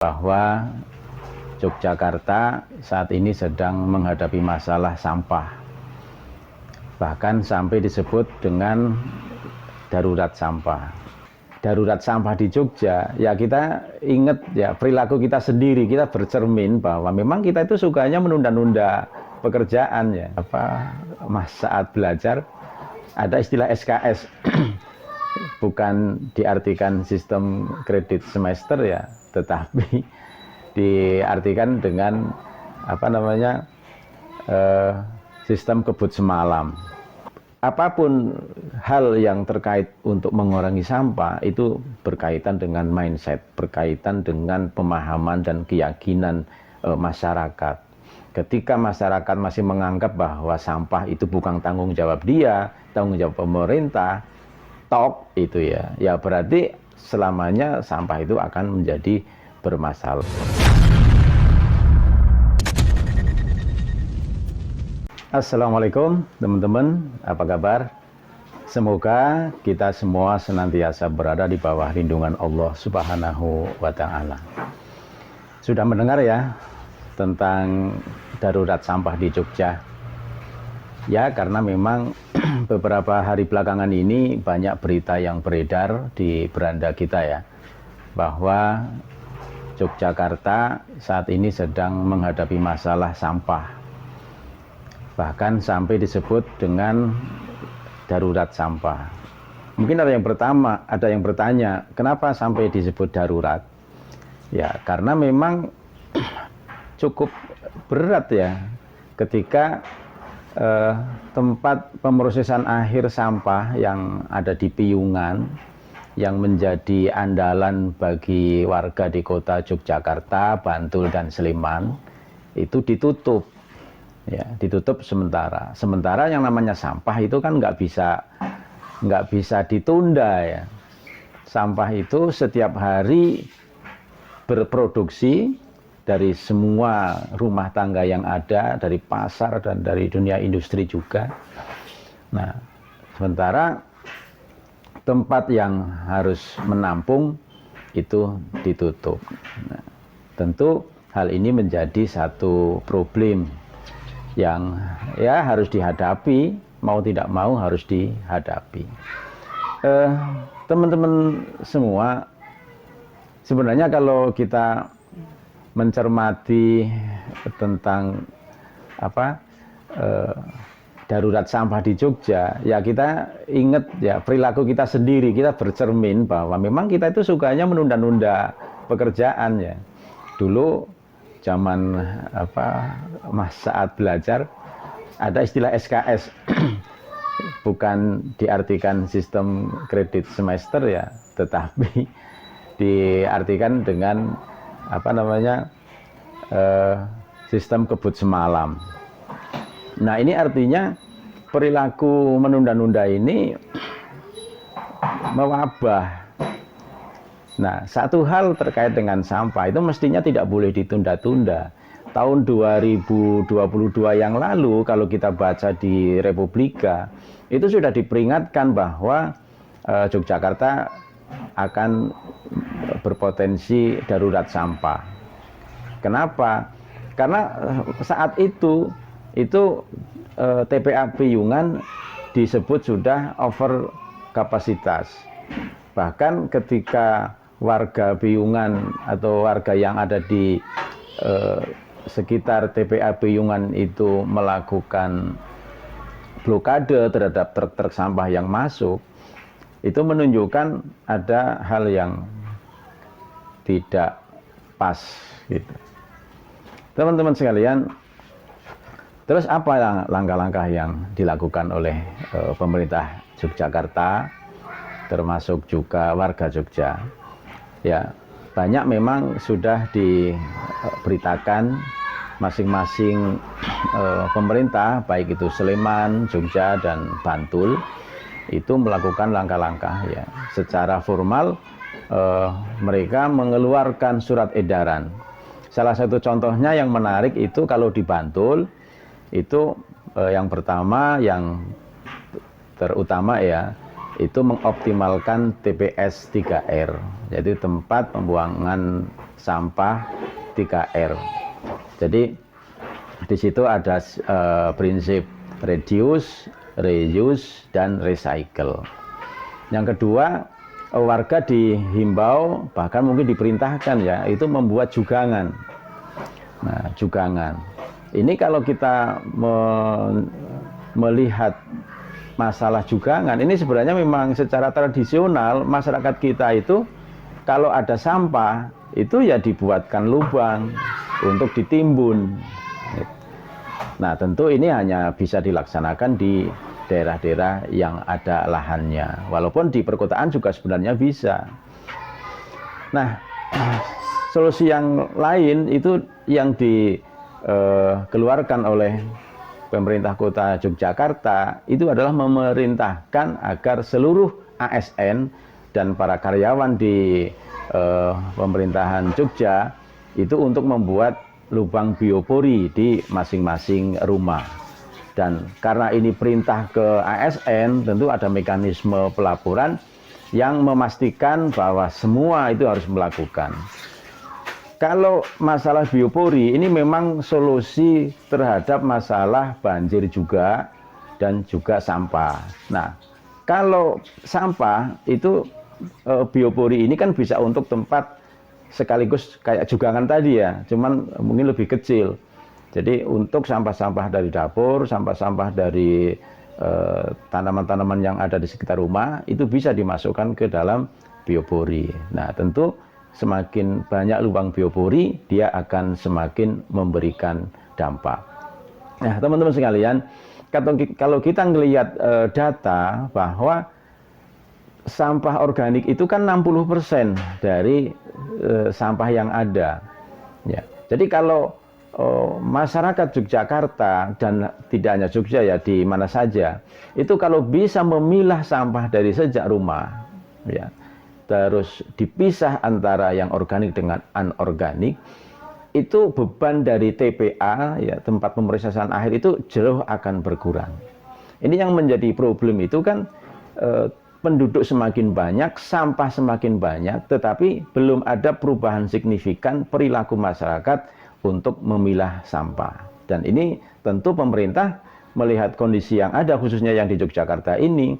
bahwa Yogyakarta saat ini sedang menghadapi masalah sampah, bahkan sampai disebut dengan darurat sampah. Darurat sampah di Jogja, ya kita ingat ya perilaku kita sendiri, kita bercermin bahwa memang kita itu sukanya menunda-nunda pekerjaan ya. Saat belajar ada istilah SKS, bukan diartikan sistem kredit semester ya, tetapi diartikan dengan sistem kebut semalam. Apapun hal yang terkait untuk mengurangi sampah itu berkaitan dengan mindset, berkaitan dengan pemahaman dan keyakinan masyarakat. Ketika masyarakat masih menganggap bahwa sampah itu bukan tanggung jawab dia, tanggung jawab pemerintah, itu ya berarti selamanya sampah itu akan menjadi bermasalah. Assalamualaikum teman-teman, apa kabar? Semoga kita semua senantiasa berada di bawah lindungan Allah Subhanahu wa Ta'ala. Sudah mendengar ya tentang darurat sampah di Jogja? Ya, karena memang beberapa hari belakangan ini banyak berita yang beredar di beranda kita ya, bahwa Yogyakarta saat ini sedang menghadapi masalah sampah, bahkan sampai disebut dengan darurat sampah. Mungkin ada yang bertanya, kenapa sampai disebut darurat? Ya, karena memang cukup berat ya ketika tempat pemrosesan akhir sampah yang ada di Piungan, yang menjadi andalan bagi warga di kota Yogyakarta, Bantul, dan Sleman, itu ditutup. Ya, ditutup sementara. Sementara yang namanya sampah itu kan nggak bisa ditunda ya. Sampah itu setiap hari berproduksi dari semua rumah tangga yang ada, dari pasar dan dari dunia industri juga. Nah, sementara tempat yang harus menampung itu ditutup. Nah, tentu hal ini menjadi satu problem yang ya harus dihadapi, mau tidak mau harus dihadapi. Teman-teman semua, sebenarnya kalau kita mencermati tentang darurat sampah di Jogja, ya kita ingat ya perilaku kita sendiri, kita bercermin bahwa memang kita itu sukanya menunda-nunda pekerjaan ya. Dulu zaman saat belajar ada istilah SKS, bukan diartikan sistem kredit semester ya, tetapi diartikan dengan sistem kebut semalam. Nah, ini artinya perilaku menunda-nunda ini mewabah. Nah, satu hal terkait dengan sampah itu mestinya tidak boleh ditunda-tunda. Tahun 2022 yang lalu, kalau kita baca di Republika, itu sudah diperingatkan bahwa Yogyakarta akan berpotensi darurat sampah. Kenapa? Karena saat itu TPA Piungan disebut sudah over kapasitas. Bahkan ketika warga Piungan atau warga yang ada di sekitar TPA Piungan itu melakukan blokade terhadap truk-truk sampah yang masuk, itu menunjukkan ada hal yang tidak pas gitu. Teman-teman sekalian, terus apa langkah-langkah yang dilakukan oleh pemerintah Yogyakarta, termasuk juga warga Jogja? Ya, banyak memang sudah diberitakan masing-masing pemerintah, baik itu Sleman, Jogja, dan Bantul, itu melakukan langkah-langkah ya. Secara formal mereka mengeluarkan surat edaran. Salah satu contohnya yang menarik itu kalau di Bantul, itu yang pertama, yang terutama ya, itu mengoptimalkan TPS 3R, yaitu tempat pembuangan sampah 3R. Jadi di situ ada prinsip reduce, reuse, dan recycle. Yang kedua, warga dihimbau, bahkan mungkin diperintahkan ya, itu membuat jugangan. Nah, jugangan. Ini kalau kita melihat masalah jugangan, ini sebenarnya memang secara tradisional masyarakat kita itu kalau ada sampah itu ya dibuatkan lubang untuk ditimbun. Nah, tentu ini hanya bisa dilaksanakan di daerah-daerah yang ada lahannya. Walaupun di perkotaan juga sebenarnya bisa. Nah, solusi yang lain itu yang dikeluarkan oleh pemerintah kota Yogyakarta itu adalah memerintahkan agar seluruh ASN dan para karyawan di pemerintahan Jogja itu untuk membuat lubang biopori di masing-masing rumah. Dan karena ini perintah ke ASN, tentu ada mekanisme pelaporan yang memastikan bahwa semua itu harus melakukan. Kalau masalah biopori ini memang solusi terhadap masalah banjir juga dan juga sampah. Nah, kalau sampah itu biopori ini kan bisa untuk tempat sekaligus kayak jugangan tadi ya, cuman mungkin lebih kecil. Jadi untuk sampah-sampah dari dapur, sampah-sampah dari tanaman-tanaman yang ada di sekitar rumah itu bisa dimasukkan ke dalam biopori. Nah, tentu semakin banyak lubang biopori, dia akan semakin memberikan dampak. Nah, teman-teman sekalian, kalau kita melihat data bahwa sampah organik itu kan 60% dari sampah yang ada. Ya. Jadi kalau masyarakat Yogyakarta dan tidak hanya Jogja ya, di mana saja, itu kalau bisa memilah sampah dari sejak rumah, ya, terus dipisah antara yang organik dengan anorganik, itu beban dari TPA, ya, tempat pemrosesan akhir itu jauh akan berkurang. Ini yang menjadi problem itu kan penduduk semakin banyak, sampah semakin banyak, tetapi belum ada perubahan signifikan perilaku masyarakat untuk memilah sampah. Dan ini tentu pemerintah melihat kondisi yang ada, khususnya yang di Yogyakarta ini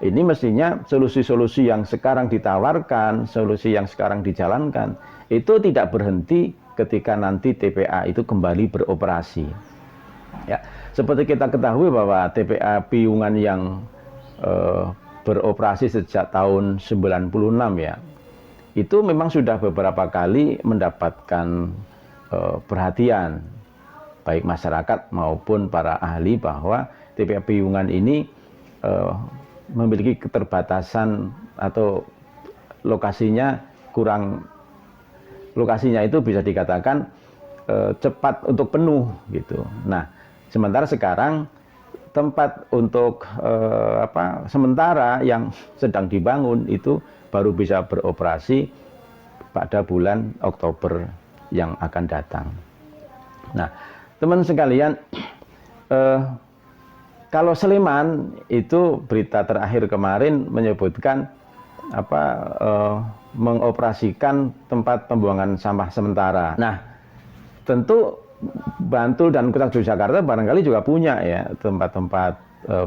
mestinya solusi-solusi yang sekarang ditawarkan, solusi yang sekarang dijalankan, itu tidak berhenti ketika nanti TPA itu kembali beroperasi. Ya, seperti kita ketahui bahwa TPA Piungan yang beroperasi sejak tahun 96 ya, itu memang sudah beberapa kali mendapatkan perhatian baik masyarakat maupun para ahli bahwa TPA Piungan ini memiliki keterbatasan atau lokasinya itu bisa dikatakan cepat untuk penuh gitu. Nah, sementara sekarang tempat untuk sementara yang sedang dibangun itu baru bisa beroperasi pada bulan Oktober yang akan datang. Nah, teman sekalian, kalau Sleman itu berita terakhir kemarin menyebutkan mengoperasikan tempat pembuangan sampah sementara. Nah, tentu Bantul dan Kota Yogyakarta barangkali juga punya ya tempat-tempat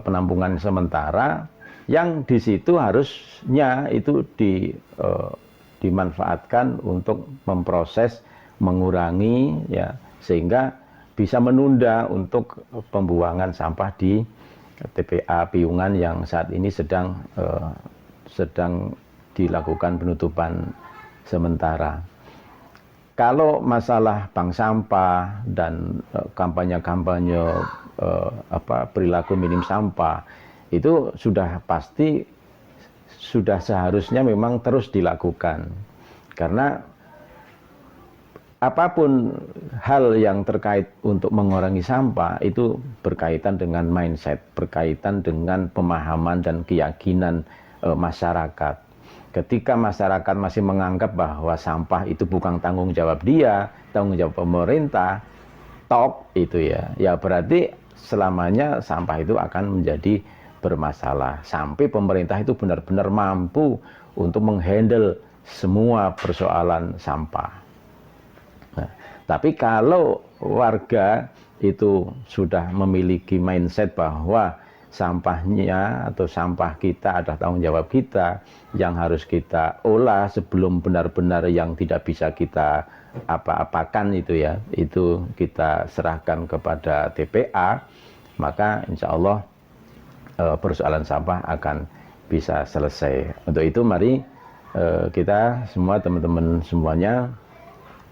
penampungan sementara yang di situ harusnya itu dimanfaatkan untuk memproses, mengurangi ya, sehingga bisa menunda untuk pembuangan sampah di TPA Piungan yang saat ini sedang dilakukan penutupan sementara. Kalau masalah bank sampah dan kampanye-kampanye perilaku minim sampah itu sudah pasti sudah seharusnya memang terus dilakukan, karena apapun hal yang terkait untuk mengurangi sampah itu berkaitan dengan mindset, berkaitan dengan pemahaman dan keyakinan masyarakat. Ketika masyarakat masih menganggap bahwa sampah itu bukan tanggung jawab dia, tanggung jawab pemerintah, itu ya berarti selamanya sampah itu akan menjadi bermasalah sampai pemerintah itu benar-benar mampu untuk menghandle semua persoalan sampah. Tapi kalau warga itu sudah memiliki mindset bahwa sampahnya atau sampah kita adalah tanggung jawab kita yang harus kita olah sebelum benar-benar yang tidak bisa kita apa-apakan itu ya, itu kita serahkan kepada TPA, maka insya Allah persoalan sampah akan bisa selesai. Untuk itu mari kita semua, teman-teman semuanya,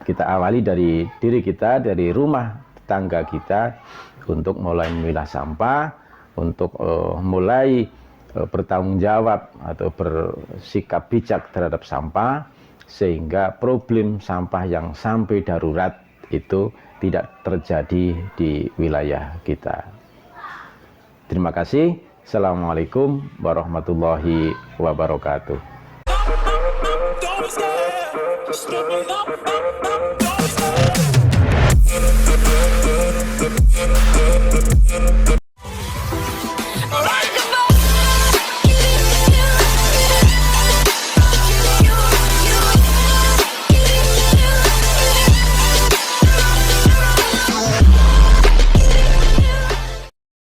kita awali dari diri kita, dari rumah tangga kita, untuk mulai memilah sampah, untuk mulai bertanggung jawab atau bersikap bijak terhadap sampah, sehingga problem sampah yang sampai darurat itu tidak terjadi di wilayah kita. Terima kasih. Assalamualaikum warahmatullahi wabarakatuh.